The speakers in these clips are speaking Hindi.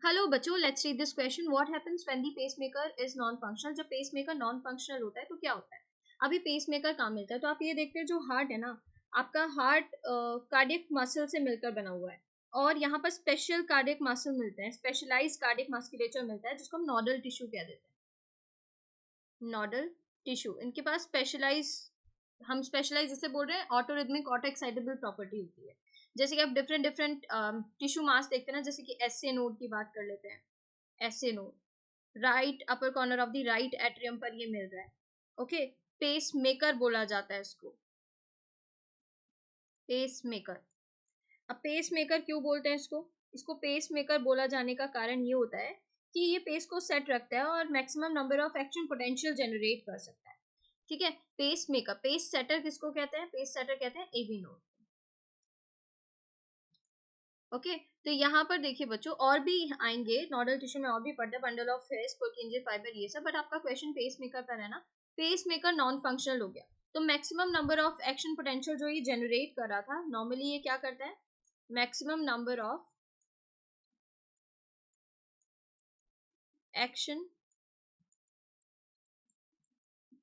हेलो बच्चों, let's read this question. What happens when the pacemaker is non functional. जब पेसमेकर नॉन फंक्शनल होता है तो क्या होता है. अभी पेसमेकर कहाँ मिलता है, तो आप ये देखते हैं जो हार्ट है ना, आपका हार्ट कार्डियक मसल से मिलकर बना हुआ है. और यहाँ पर स्पेशल कार्डियक मसल मिलते हैं, स्पेशलाइज कार्डियक मस्कुलेचर मिलता है जिसको हम नोडल टिश्यू कह देते हैं. नोडल टिश्यू, इनके पास स्पेशलाइज, हम स्पेशलाइज जिसे बोल रहे हैं ऑटोरिथमिक ऑटो एक्साइटेबल प्रॉपर्टी होती है. जैसे कि आप डिफरेंट डिफरेंट टिश्यू मास देखते हैं ना, जैसे कि एसए नोड की बात कर लेते हैं. SA node right upper corner of the right atrium पर ये मिल रहा है. ओके, पेस मेकर बोला जाता है इसको, पेस मेकर. अब पेस मेकर क्यों बोलते हैं इसको, इसको पेस मेकर बोला जाने का कारण ये होता है कि ये पेस को सेट रखता है और maximum number of action potential generate कर सकता है. ठीक है, पेस मेकर. पेस सेटर किसको कहते हैं, पेस सेटर कहते हैं एवी नोड. ओके, तो यहाँ पर देखिए बच्चों, और भी आएंगे नोडल टिश्यू में, और भी पढ़ते हैं बंडल ऑफ हेयर्स, पुर्किंजे फाइबर, ये सब. बट आपका क्वेश्चन पेस मेकर पर है ना. पेस मेकर नॉन फंक्शनल हो गया, तो maximum number of action potential जो ये जनरेट कर रहा था, नॉर्मली ये क्या करता है, maximum number of action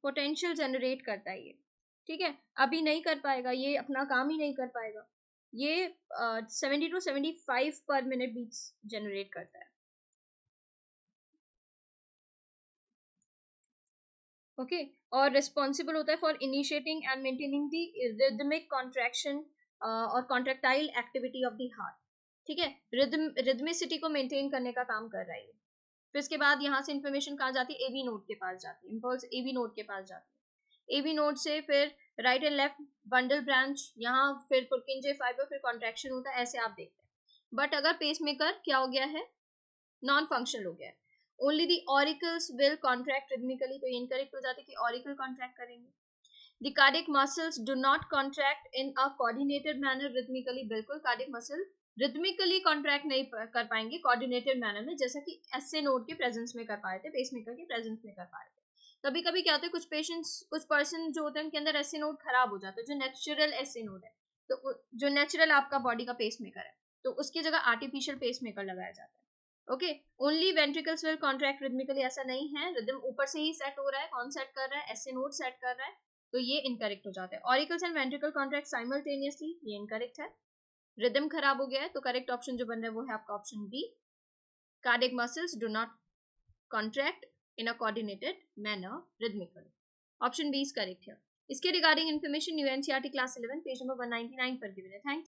potential generate करता है ये. ठीक है, अभी नहीं कर पाएगा, ये अपना काम ही नहीं कर पाएगा. ये 70 to 75 पर मिनट बीट्स जनरेट करता है. ओके, और रिस्पॉन्सिबल होता है for initiating and maintaining the rhythmic contraction और contractile activity of the heart. ठीक है, रिदमिसिटी को मेंटेन करने का काम कर रहा है ये. फिर इसके बाद यहाँ से इंफॉर्मेशन कहाँ जाती है, एवी नोड के पास जाती है, इम्पल्स एवी नोड के पास जाती है. एवी नोड से फिर right and left bundle branch, यहाँ फिर पुर्किंजे फाइबर, फिर कॉन्ट्रैक्शन होता है, ऐसे आप देखते हैं. बट अगर पेसमेकर क्या हो गया है, नॉन फंक्शनल हो गया है, only the auricles will contract rhythmically, तो ये इनकरेक्ट हो जाता है कि ऑरिकल कॉन्ट्रैक्ट करेंगे. The cardiac muscles do not contract in a coordinated manner rhythmically. बिल्कुल कार्डियक मसल रिदमिकली कॉन्ट्रैक्ट नहीं कर पाएंगे कोऑर्डिनेटेड मैनर में, जैसा कि एसए नोड के प्रेजेंस में कर पाए थे, पेसमेकर के प्रेजेंस में कर पाए थे. कभी कभी क्या होता है, कुछ पेशेंट्स, कुछ पर्सन जो होते हैं उनके अंदर एसए नोड खराब हो जाता है, जो नेचुरल एसए नोड है, तो जो नेचुरल आपका बॉडी का पेसमेकर है, तो उसकी जगह आर्टिफिशियल पेसमेकर लगाया जाता है. Okay, only ventricles will contract rhythmically, ऐसा नहीं है. रिदम ऊपर से ही सेट हो रहा है, कौन सेट कर रहा है, एसए नोड सेट कर रहा है, तो ये इनकरेक्ट हो जाता है. Auricles and ventricle contract simultaneously, ये इनकरेक्ट है. रिदम खराब हो गया है, तो करेक्ट ऑप्शन जो बन रहा है वो है आपका option B, cardiac muscles do not contract in a coordinated manner rhythmically. Option B is correct है. इसके regarding information new NCERT class 11 page number 199 पर गिवन है. थैंक